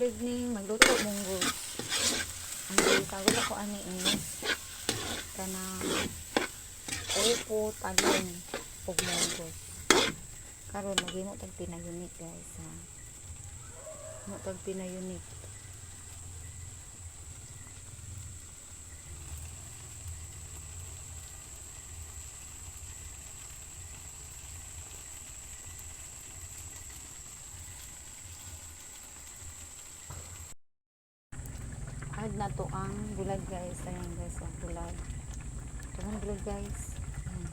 good evening. Magluto munggo. Ang gitagod ako ani is kanang upo, talong, ug munggo. Karon maghimo tag pinayunit guys ha. Mo tag pinayunit. Add na to ang bulad guys. Ayan guys, ang bulad. Ito ang bulad guys. Ayan.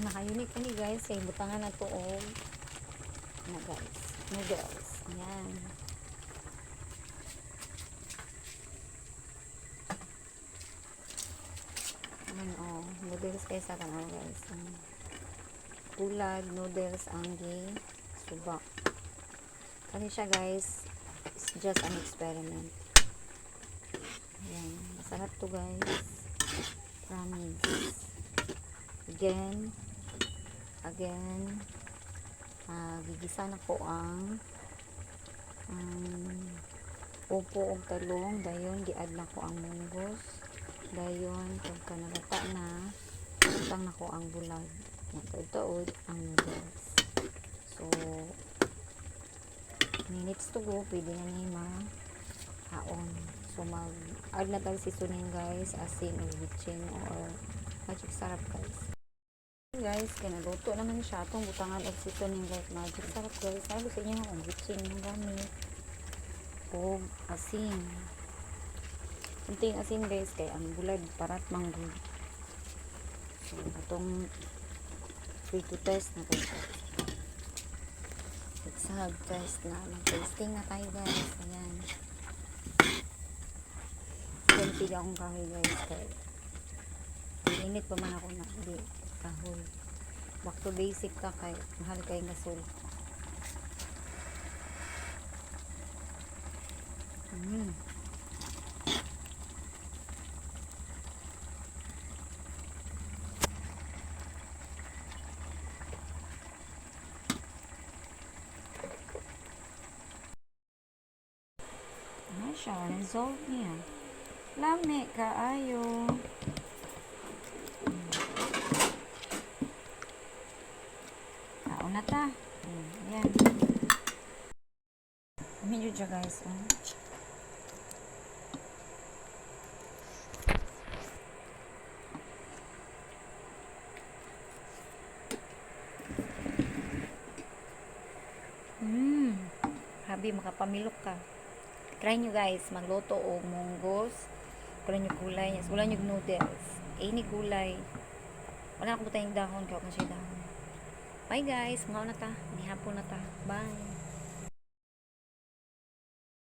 Naka-unique pa ni guys. Ay butangan na to o na guys. Noodles. Ayan. Ayan o. Noodles guys. Ayan o guys. Bulad, noodles, anggi, subak. Kasi siya guys, it's just an experiment. Ayan, masarap to guys. Promise. Again, gigisa na ko ang upo o talong. Dayon, gi-add na ko ang munggos. Dayon, pagka nalata na, utang na ko ang bulag. Nagtaod ang noodles. So, minutes to go, pwede na niya ma-haon. So, mag-add na tayo seasoning guys, asin or bitchin or magic sarap guys. Guys, kinaluto naman siya itong butangan of seasoning guys. Magic sarap guys. Sabi sa inyo ang bitchin ng gamit o asin. Kunting asin guys, kaya ang bulad parat manggod. So, itong free to test na ito. Let's have test na. Mag-tasting na tayo guys. Ayan. Ganti akong kahoy guys. Kaya init pa man ako na hindi kahoy. Back to basic ka kay mahal kay gasol. Siya, resolve niya. Lami kaayo. Kaon na ta. Ayan. Medyo dyan guys. Habi, makapamilok ka. Try nyo guys, magluto o munggos. Wala nyo gulay. Wala nyo noodles. Any gulay. Wala akong butay yung dahon. Kaya ako na siya dahon. Bye guys. Mga na ta. Di hapon na ta. Bye.